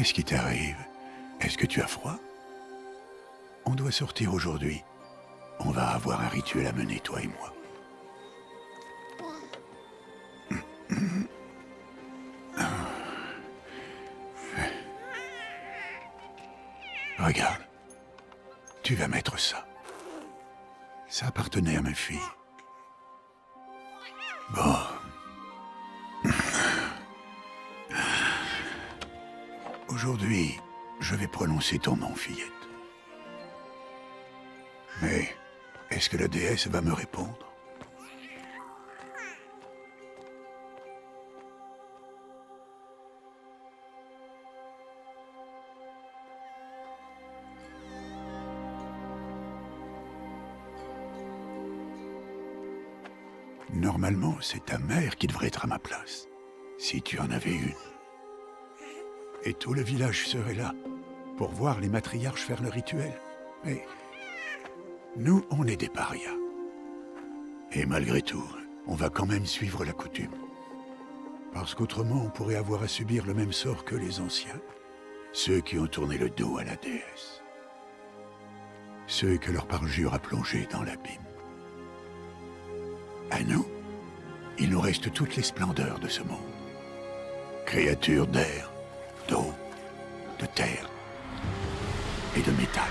Qu'est-ce qui t'arrive? Est-ce que tu as froid? On doit sortir aujourd'hui. On va avoir un rituel à mener, toi et moi. Regarde. Tu vas mettre ça. Ça appartenait à ma fille. Bon. Aujourd'hui, je vais prononcer ton nom, fillette. Mais, est-ce que la déesse va me répondre? Normalement, c'est ta mère qui devrait être à ma place, si tu en avais une. Et tout le village serait là, pour voir les matriarches faire le rituel. Mais nous, on est des parias. Et malgré tout, on va quand même suivre la coutume. Parce qu'autrement, on pourrait avoir à subir le même sort que les anciens. Ceux qui ont tourné le dos à la déesse. Ceux que leur parjure a plongés dans l'abîme. À nous, il nous reste toutes les splendeurs de ce monde. Créatures d'air, d'eau, de terre et de métal.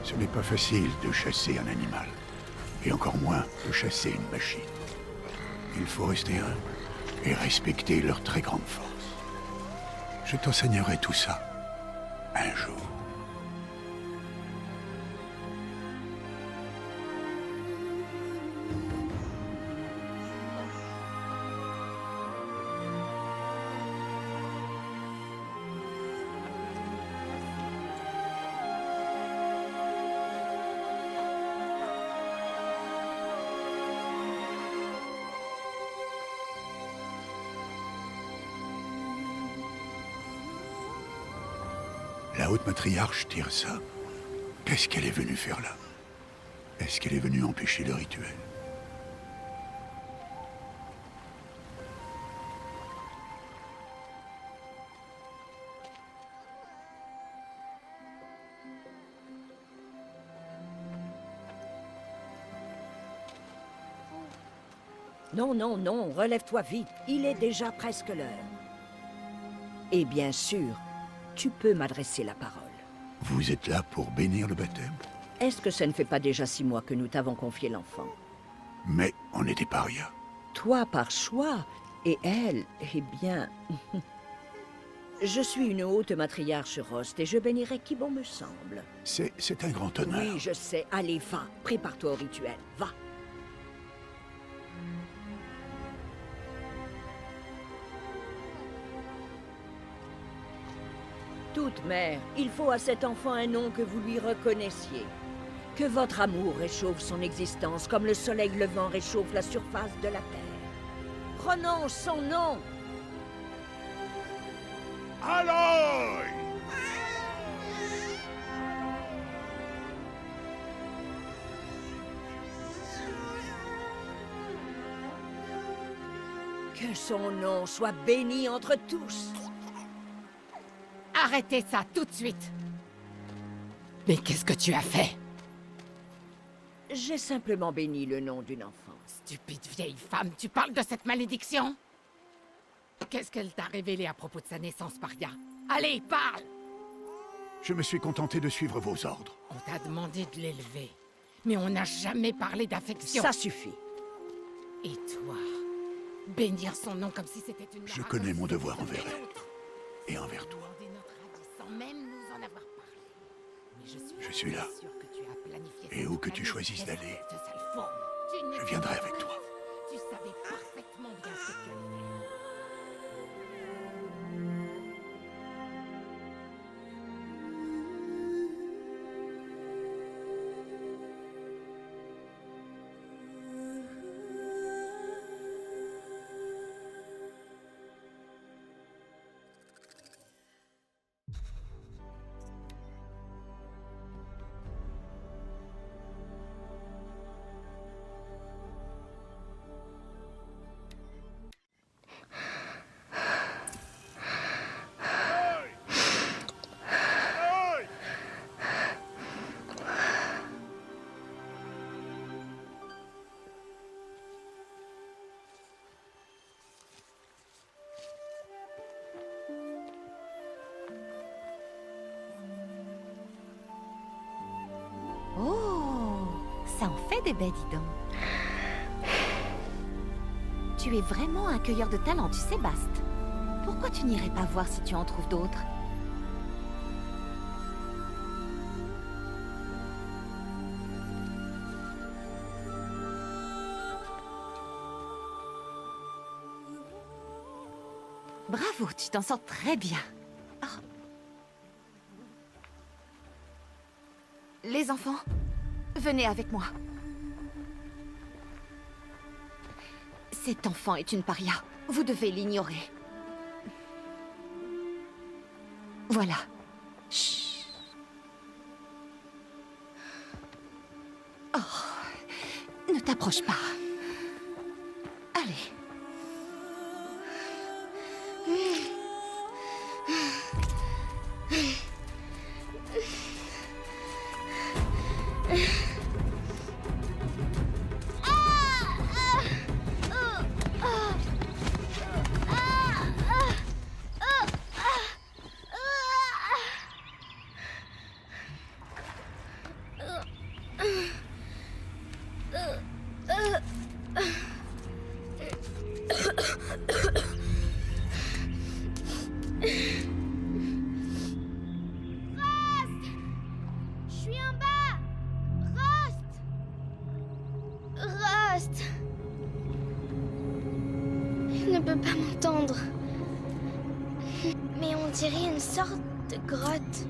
Ce n'est pas facile de chasser un animal, et encore moins de chasser une machine. Il faut rester humble et respecter leur très grande force. Je t'enseignerai tout ça, un jour. La haute matriarche Tirsa, qu'est-ce qu'elle est venue faire là? Est-ce qu'elle est venue empêcher le rituel? Non, non, non, relève-toi vite. Il est déjà presque l'heure. Et bien sûr, tu peux m'adresser la parole. Vous êtes là pour bénir le baptême? Est-ce que ça ne fait pas déjà 6 mois que nous t'avons confié l'enfant? Mais on est des parias. Toi par choix, et elle, eh bien... Je suis une haute matriarche Rost et je bénirai qui bon me semble. C'est un grand honneur. Oui, je sais. Allez, va. Prépare-toi au rituel. Va. Toute mère, il faut à cet enfant un nom que vous lui reconnaissiez. Que votre amour réchauffe son existence comme le soleil levant réchauffe la surface de la terre. Prononce son nom. Aloy! Que son nom soit béni entre tous. Arrêtez ça tout de suite! Mais qu'est-ce que tu as fait? J'ai simplement béni le nom d'une enfant. Stupide vieille femme, tu parles de cette malédiction? Qu'est-ce qu'elle t'a révélé à propos de sa naissance, Paria? Allez, parle! Je me suis contenté de suivre vos ordres. On t'a demandé de l'élever, mais on n'a jamais parlé d'affection. Ça suffit. Et toi, bénir son nom comme si c'était une... Je connais mon devoir envers elle. Et envers toi. Demander notre avis sans même nous en avoir parlé. Mais Je suis là. sûre que tu as planifié Et cette où que tu famille, choisisses d'aller, espèce de sale fourme. Tu je viendrai avec toi. Tu savais parfaitement bien ce que tu allais faire. Ça en fait des baies, dis donc. Tu es vraiment un cueilleur de talent, tu sais, Bast. Pourquoi tu n'irais pas voir si tu en trouves d'autres? Bravo, tu t'en sors très bien. Oh. Les enfants, venez avec moi. Cet enfant est une paria. Vous devez l'ignorer. Voilà. Chut. Oh, ne t'approche pas. Allez. Il ne peut pas m'entendre. Mais on dirait une sorte de grotte.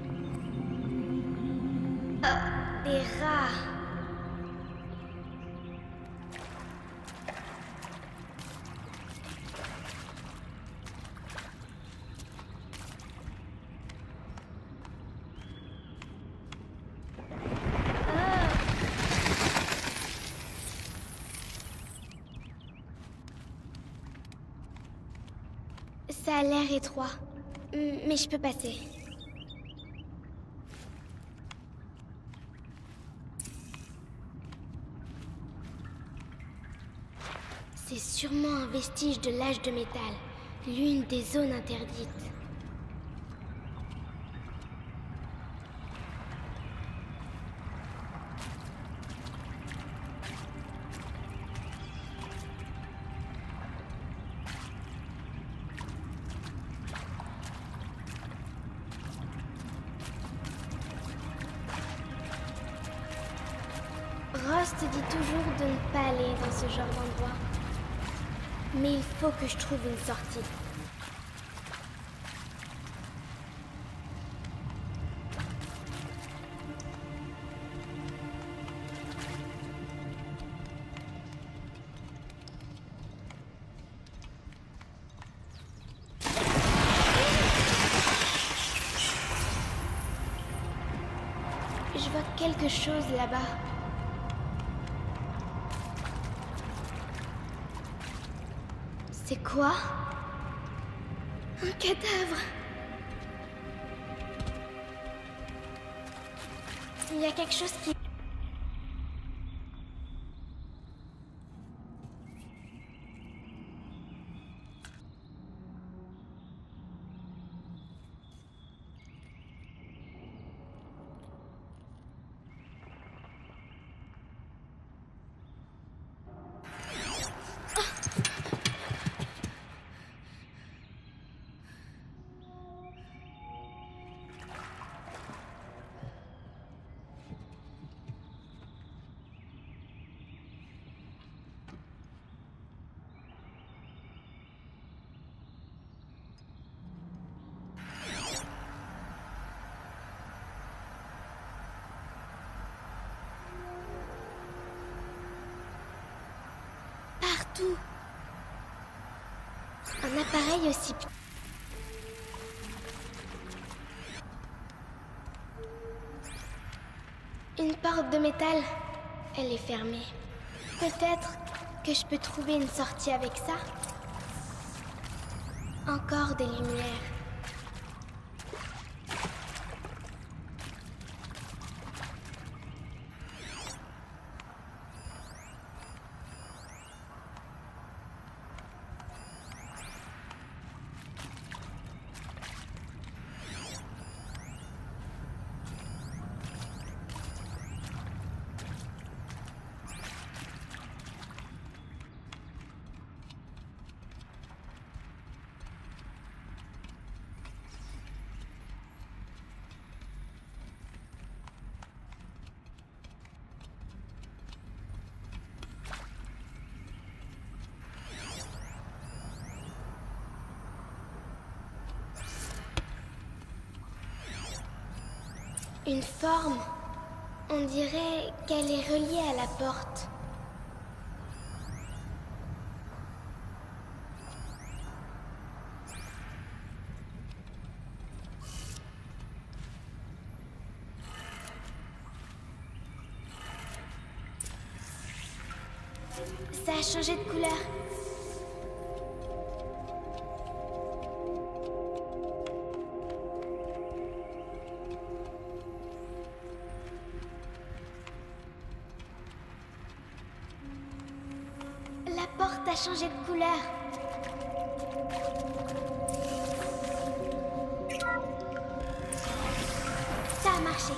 Des rats. Ça a l'air étroit, mais je peux passer. C'est sûrement un vestige de l'âge de métal, l'une des zones interdites. Rost dit toujours de ne pas aller dans ce genre d'endroit. Mais il faut que je trouve une sortie. Je vois quelque chose là-bas. C'est quoi? Un cadavre. Il y a quelque chose qui... Partout. Un appareil aussi... Une porte de métal. Elle est fermée. Peut-être que je peux trouver une sortie avec ça. Encore des lumières. Une forme. On dirait qu'elle est reliée à la porte. Ça a changé de couleur. La porte a changé de couleur. Ça a marché.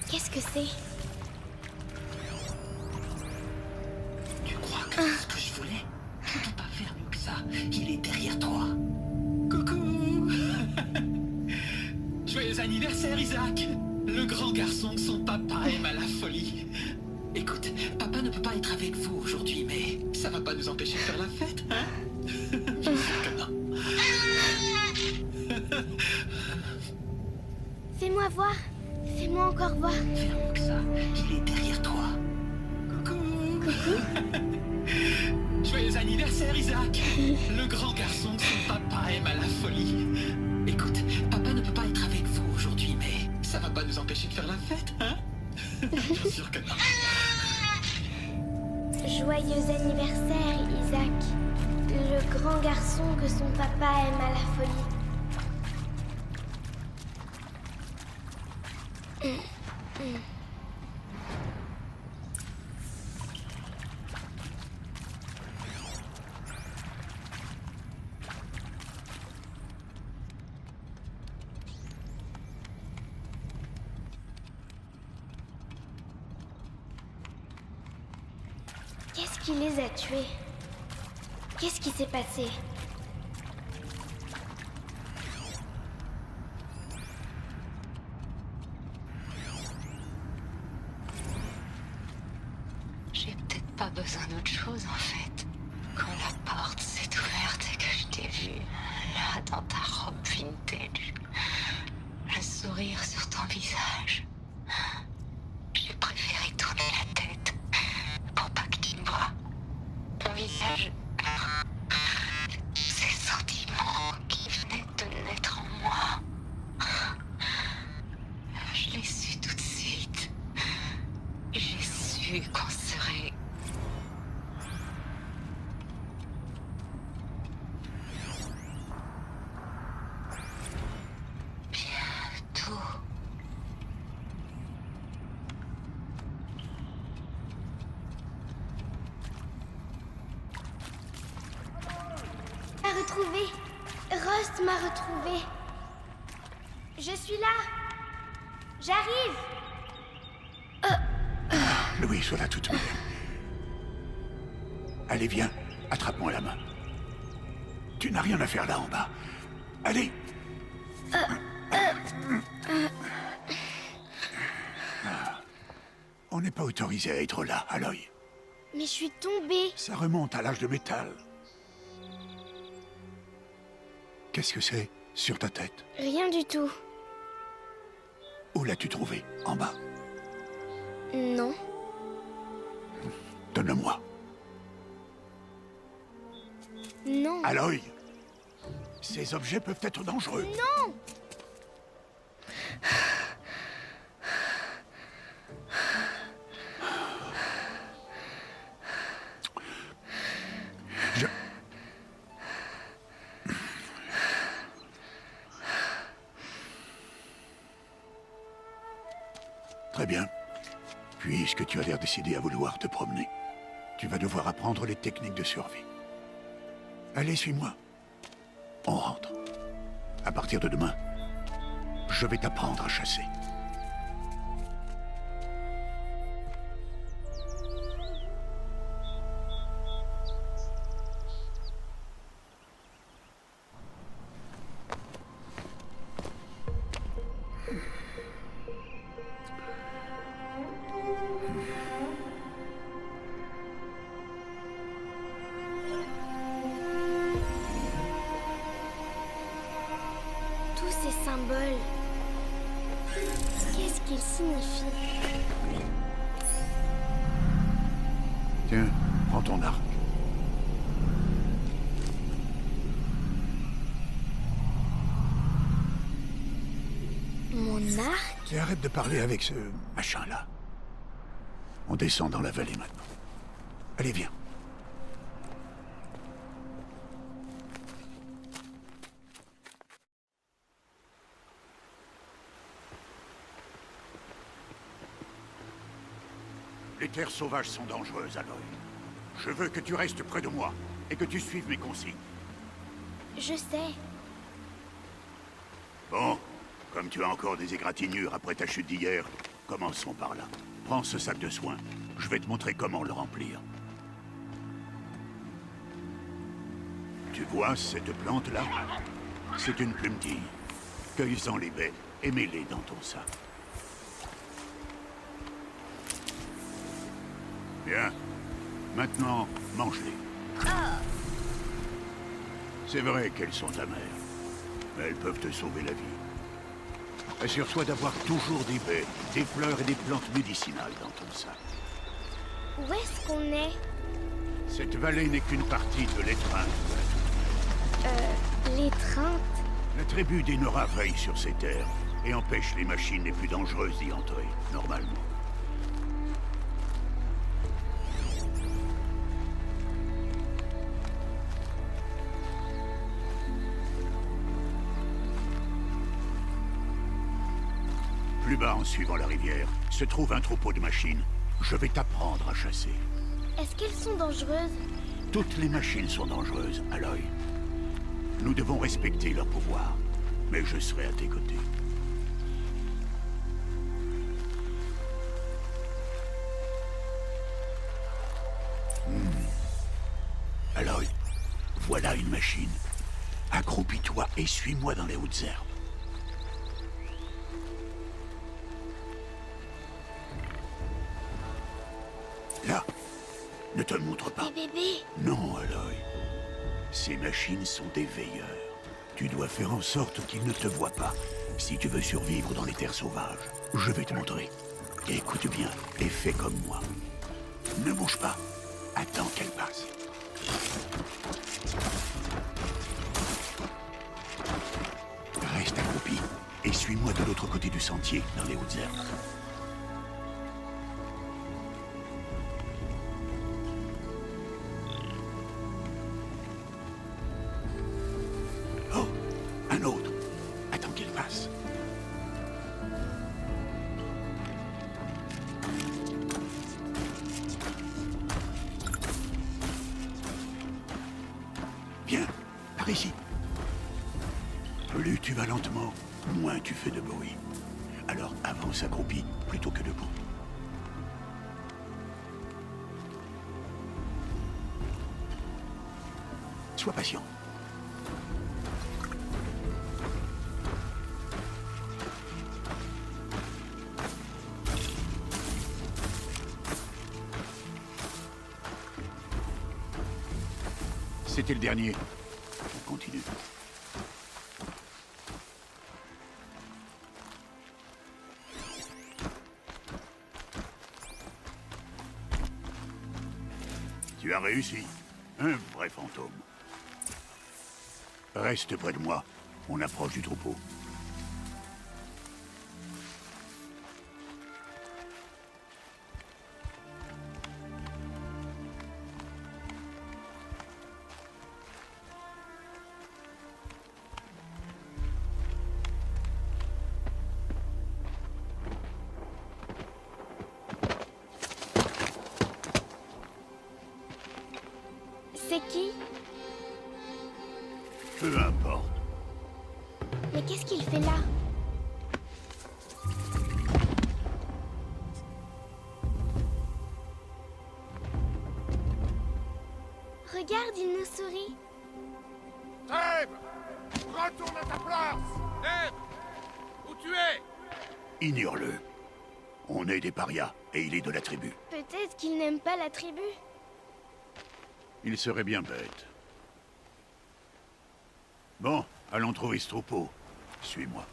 Qu'est-ce que c'est? Tu crois que c'est ce que je voulais? Tu peux pas faire mieux que ça. Il est derrière toi. Coucou. Joyeux anniversaire, Isaac. Le grand garçon que son papa aime à la folie. Écoute, papa ne peut pas être avec vous aujourd'hui, mais ça va pas nous empêcher de faire la fête, hein? Je suis sûr que non. Fais-moi voir. Fais-moi encore voir. Faire mieux que ça. Il est derrière toi. Coucou. Joyeux anniversaire, Isaac. Le grand garçon que son papa aime à la folie. Écoute, papa ne peut pas être avec vous aujourd'hui, mais ça va pas nous empêcher de faire la fête, hein? Bien sûr que non. Joyeux anniversaire, Isaac. Le grand garçon que son papa aime à la folie. Qu'est-ce qui les a tués? Qu'est-ce qui s'est passé? J'ai peut-être pas besoin d'autre chose en fait. Quand la porte s'est ouverte et que je t'ai vu, là dans ta robe vintage, le sourire sur ton visage, j'ai préféré tourner la tête pour pas que tu me vois. Ton visage, ces sentiments qui venaient de naître en moi. Je l'ai su tout de suite. J'ai su qu'on serait... bientôt. M'a retrouvé. Rust m'a retrouvé. Je suis là. J'arrive. Louis, voilà toute mère. Allez, viens, attrape-moi la main. Tu n'as rien à faire là en bas. Allez. On n'est pas autorisé à être là, Aloy. Mais je suis tombée. Ça remonte à l'âge de métal. Qu'est-ce que c'est sur ta tête? Rien du tout. Où l'as-tu trouvé? En bas? Non. Donne-le-moi. Non. Aloy, ces objets peuvent être dangereux. Non. Je... Très bien. Puisque tu as l'air décidé à vouloir te promener, tu vas devoir apprendre les techniques de survie. Allez, suis-moi. On rentre. À partir de demain, je vais t'apprendre à chasser. qu'il signifie. Tiens, prends ton arc. Mon arc? Et arrête de parler avec ce machin-là. On descend dans la vallée maintenant. Allez, viens. Les terres sauvages sont dangereuses, Aloy. Je veux que tu restes près de moi et que tu suives mes consignes. Je sais. Bon, comme tu as encore des égratignures après ta chute d'hier, commençons par là. Prends ce sac de soins. Je vais te montrer comment le remplir. Tu vois cette plante-là? C'est une plumetiille. Cueille-en les baies et mets-les dans ton sac. Bien. Maintenant, mange-les. C'est vrai qu'elles sont amères, mais elles peuvent te sauver la vie. Assure-toi d'avoir toujours des baies, des fleurs et des plantes médicinales dans ton sac. Où est-ce qu'on est? Cette vallée n'est qu'une partie de l'étreinte de la tour. L'étreinte? La tribu des Nora veille sur ces terres et empêche les machines les plus dangereuses d'y entrer, normalement. Plus bas, en suivant la rivière, se trouve un troupeau de machines. Je vais t'apprendre à chasser. Est-ce qu'elles sont dangereuses? Toutes les machines sont dangereuses, Aloy. Nous devons respecter leur pouvoir, mais je serai à tes côtés. Aloy, voilà une machine. Accroupis-toi et suis-moi dans les hautes herbes. Là, ne te montre pas. Des bébés? Non, Aloy. Ces machines sont des veilleurs. Tu dois faire en sorte qu'ils ne te voient pas, si tu veux survivre dans les terres sauvages. Je vais te montrer. Écoute bien et fais comme moi. Ne bouge pas. Attends qu'elle passe. Reste accroupi et suis-moi de l'autre côté du sentier, dans les hautes herbes. Oh, un autre. Attends qu'il passe. Bien, par ici. Plus tu vas lentement, moins tu fais de bruit. Alors avance accroupi plutôt que debout. Sois patient. C'était le dernier. On continue. Tu as réussi. Un vrai fantôme. Reste près de moi. On approche du troupeau. C'est qui? Peu importe. Mais qu'est-ce qu'il fait là? Regarde, il nous sourit. Trêve! Retourne à ta place! Ned! Où tu es? Ignore-le. On est des parias, et il est de la tribu. Peut-être qu'il n'aime pas la tribu. Il serait bien bête. Bon, allons trouver ce troupeau. Suis-moi.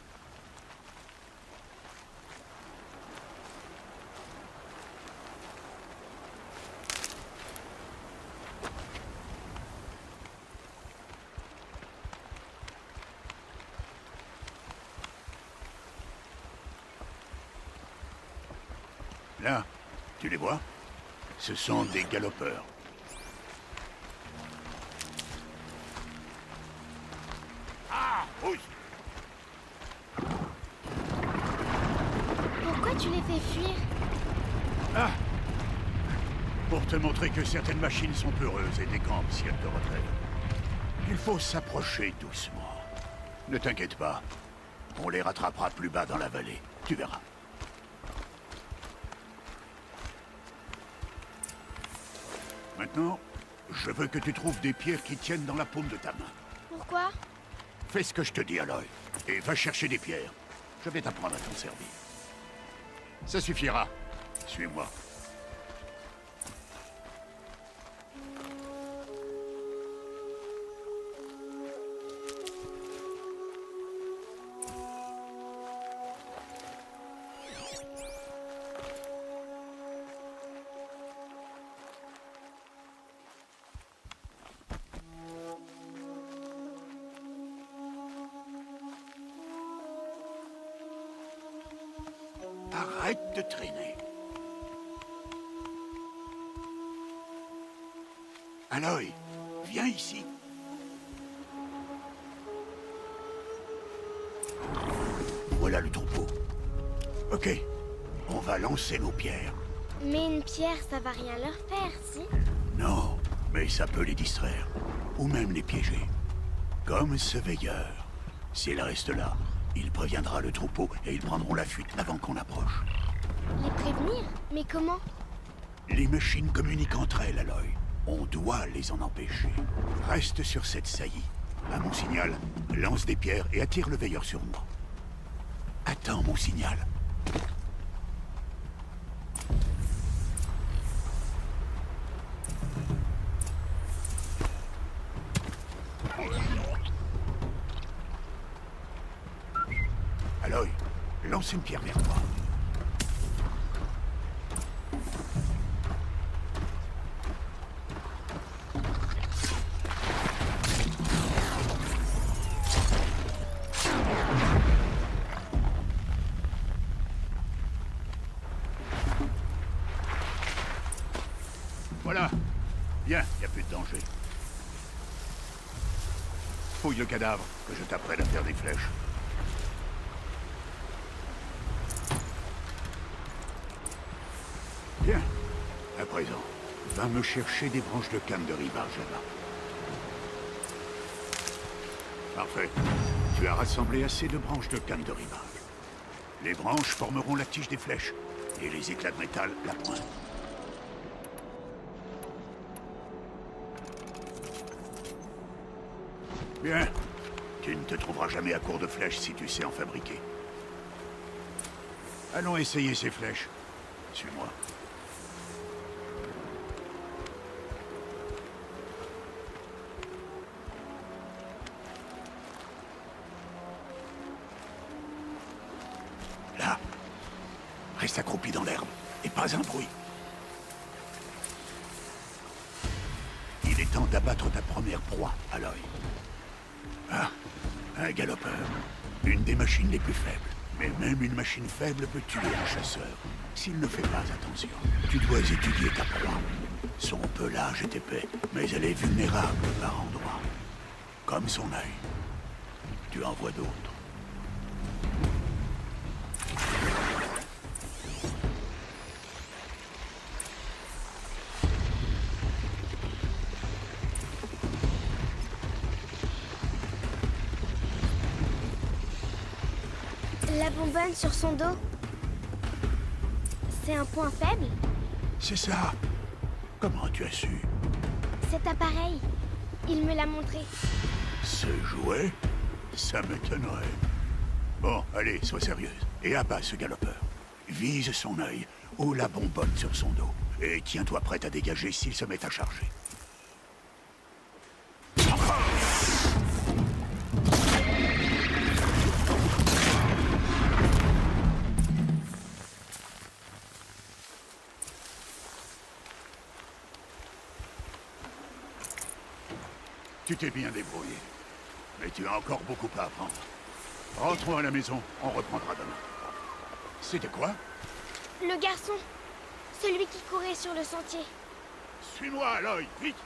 Là, tu les vois? Ce sont des galopeurs. Ah, oui. Pourquoi tu les fais fuir? Ah! Pour te montrer que certaines machines sont peureuses et décampent si elles te repèrent. Il faut s'approcher doucement. Ne t'inquiète pas. On les rattrapera plus bas dans la vallée. Tu verras. Maintenant, je veux que tu trouves des pierres qui tiennent dans la paume de ta main. Pourquoi? Fais ce que je te dis, Aloy. Et va chercher des pierres. Je vais t'apprendre à t'en servir. Ça suffira. Suis-moi. Arrête de traîner. Aloy, viens ici. Voilà le troupeau. Ok, on va lancer nos pierres. Mais une pierre, ça va rien leur faire, si? Non, mais ça peut les distraire. Ou même les piéger. Comme ce veilleur. S'il reste là, il préviendra le troupeau et ils prendront la fuite avant qu'on approche. Les prévenir? Mais comment? Les machines communiquent entre elles, Aloy. On doit les en empêcher. Reste sur cette saillie. À mon signal, lance des pierres et attire le veilleur sur moi. Attends mon signal. Aloy, lance une pierre vers moi. Voilà. Bien, il n'y a plus de danger. Fouille le cadavre, que je t'apprenne à faire des flèches. Bien. À présent, va me chercher des branches de canne de rivage là-bas. Parfait. Tu as rassemblé assez de branches de canne de rivage. Les branches formeront la tige des flèches, et les éclats de métal la pointe. Bien. Tu ne te trouveras jamais à court de flèches si tu sais en fabriquer. Allons essayer ces flèches. Suis-moi. Là. Reste accroupi dans l'herbe. Et pas un bruit. Il est temps d'abattre ta première proie, Aloy. Ah, un galopeur. Une des machines les plus faibles. Mais même une machine faible peut tuer un chasseur. S'il ne fait pas attention, tu dois étudier ta proie. Son pelage est épais, mais elle est vulnérable par endroits. Comme son œil. Tu en vois d'autres. La bonbonne sur son dos. C'est un point faible? C'est ça. Comment tu as su? Cet appareil, il me l'a montré. Ce jouet? Ça m'étonnerait. Bon, allez, sois sérieuse. Et abat ce galopeur. Vise son œil ou la bonbonne sur son dos. Et tiens-toi prête à dégager s'il se met à charger. Tu t'es bien débrouillé. Mais tu as encore beaucoup à apprendre. Rentrons à la maison, on reprendra demain. C'était quoi? Le garçon, Celui qui courait sur le sentier. Suis-moi, Aloy, vite.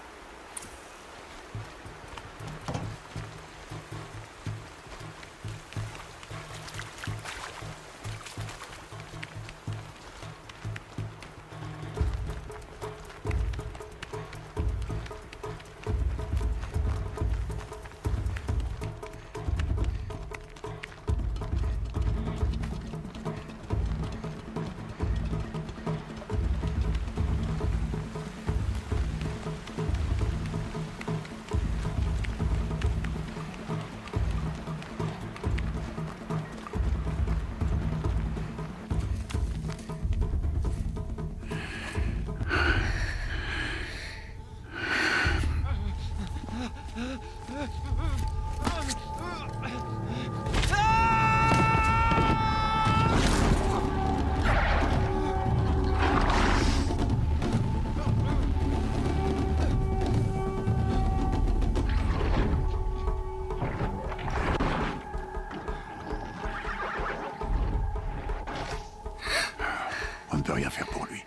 On ne peut rien faire pour lui.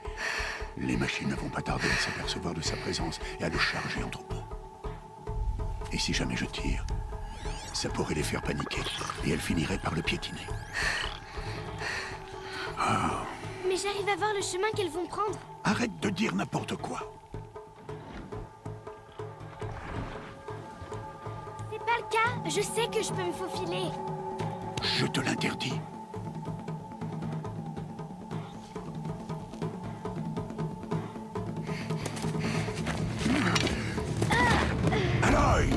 Les machines ne vont pas tarder à s'apercevoir de sa présence et à le charger en troupeau. Et si jamais je tire, ça pourrait les faire paniquer et elles finiraient par le piétiner. Mais j'arrive à voir le chemin qu'elles vont prendre. Arrête de dire n'importe quoi. C'est pas le cas. Je sais que je peux me faufiler. Je te l'interdis. Aloy!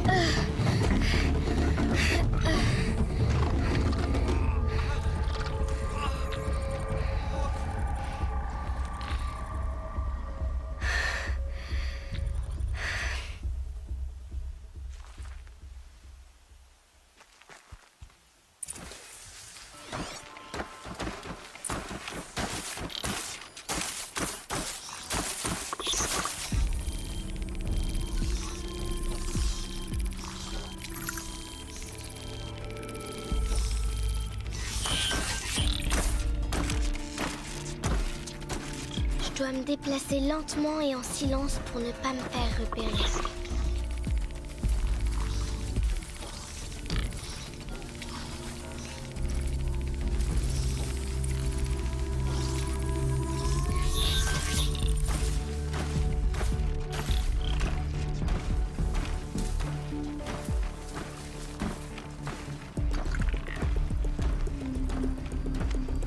Je dois me déplacer lentement et en silence pour ne pas me faire repérer.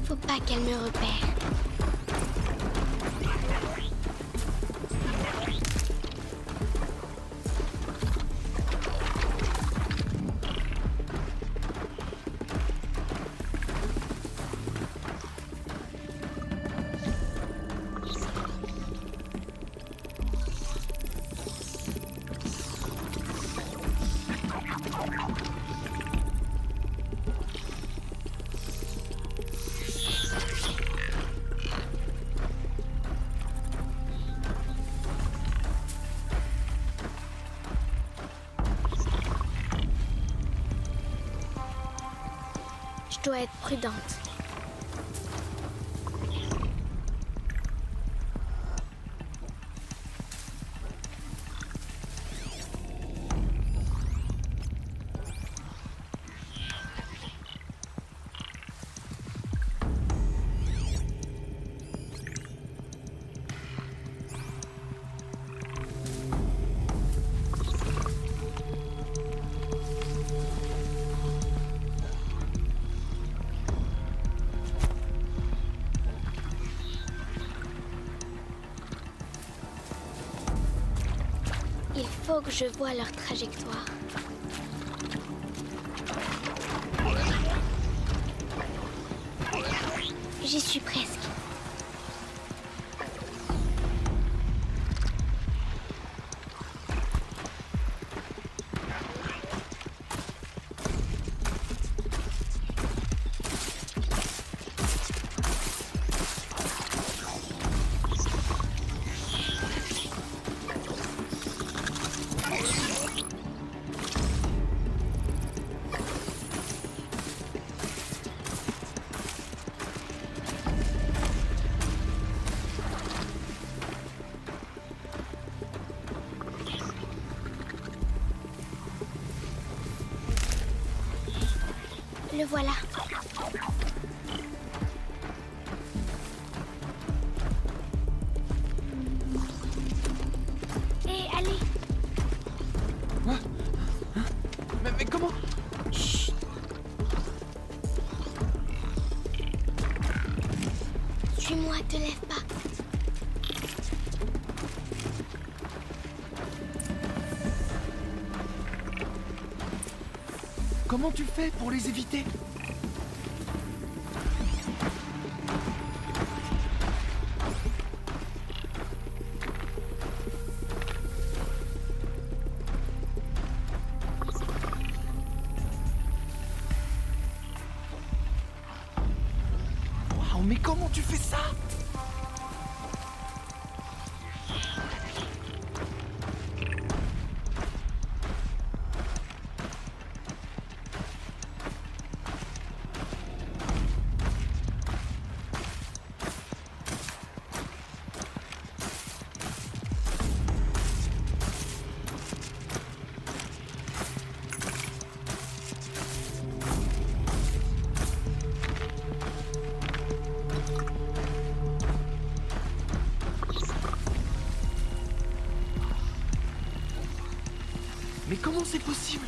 Faut pas qu'elle me repère. Je dois être prudente. Il faut que je voie leur trajectoire. J'y suis presque. Le voilà. Hé, allez. Mais comment? Suis-moi, te lève pas. Comment tu fais pour les éviter? Waouh, mais comment tu fais ça? Mais comment c'est possible?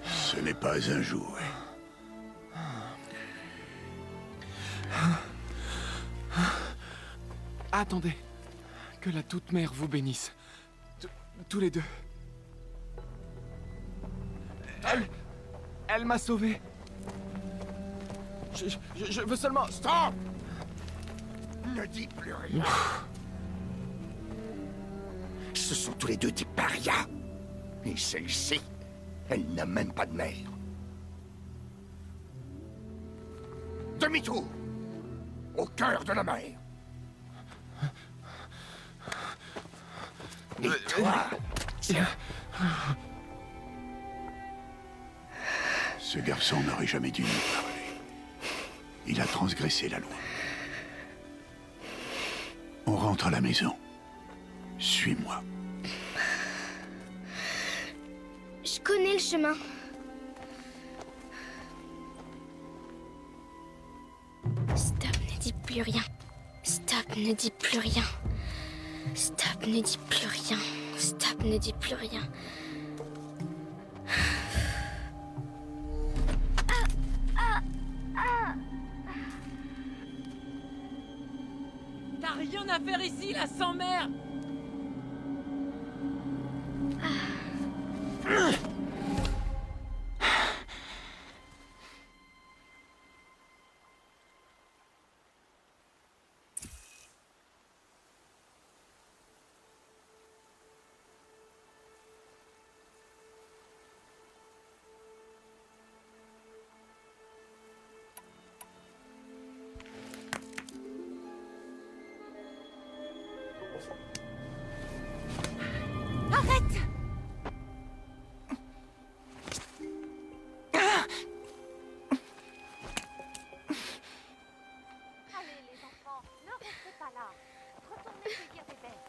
Ce n'est pas un jouet. Attendez. Que la toute-mère vous bénisse. Tous les deux. Elle m'a sauvé. Je veux seulement... Stop! Ne dis plus rien. Ce sont tous les deux des parias. Et celle-ci, elle n'a même pas de mère. Demi-tour! Au cœur de la mer. Et toi, tiens. Ce garçon n'aurait jamais dû nous parler. Il a transgressé la loi. On rentre à la maison. Suis-moi. Je connais le chemin. Stop, ne dis plus rien. Stop, ne dis plus rien. Stop, ne dis plus rien. Stop, ne dis plus rien. T'as rien à faire ici, la sans-mère! Arrête! Allez, les enfants, ne restez pas là. Retournez cueillir des baies.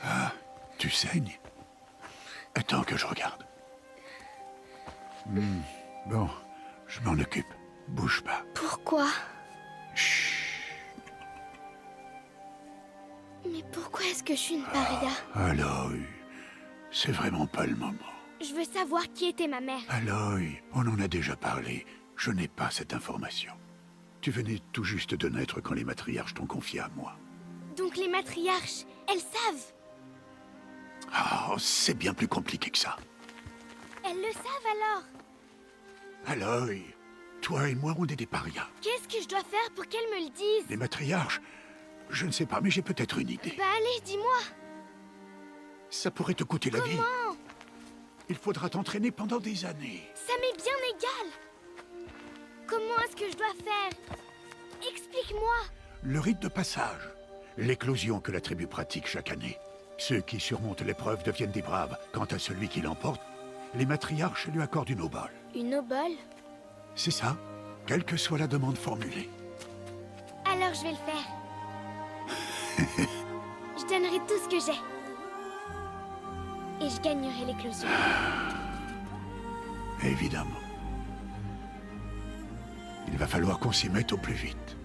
Ah, tu saignes? Attends que je regarde. Bon, je m'en occupe. Bouge pas. Pourquoi? Chut. Mais pourquoi est-ce que je suis une paria? Aloy, c'est vraiment pas le moment. Je veux savoir qui était ma mère. Aloy, on en a déjà parlé. Je n'ai pas cette information. Tu venais tout juste de naître quand les matriarches t'ont confié à moi. Donc les matriarches, elles savent. Ah, c'est bien plus compliqué que ça. Elles le savent alors. Aloy, toi et moi, on est des parias. Qu'est-ce que je dois faire pour qu'elles me le disent? Les matriarches, je ne sais pas, mais j'ai peut-être une idée. Bah allez, dis-moi. Ça pourrait te coûter la vie. Comment? Il faudra t'entraîner pendant des années. Ça m'est bien égal. Comment est-ce que je dois faire? Explique-moi. Le rite de passage. L'éclosion que la tribu pratique chaque année. Ceux qui surmontent l'épreuve deviennent des braves. Quant à celui qui l'emporte, les matriarches lui accordent une obole. Une obole? C'est ça, quelle que soit la demande formulée. Alors je vais le faire. Je donnerai tout ce que j'ai. Et je gagnerai l'éclosion. Évidemment. Il va falloir qu'on s'y mette au plus vite.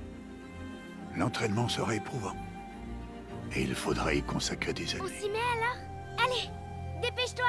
L'entraînement sera éprouvant. Et il faudra y consacrer des On années. s'y met alors? Allez, dépêche-toi.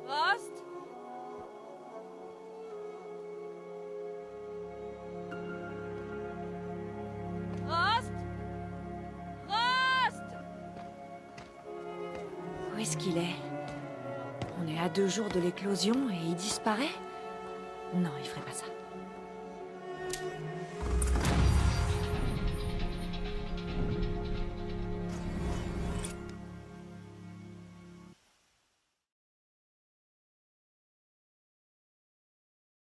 Rost? Rost? Rost? Où est-ce qu'il est? On est à 2 jours de l'éclosion et il disparaît? Non, il ferait pas ça.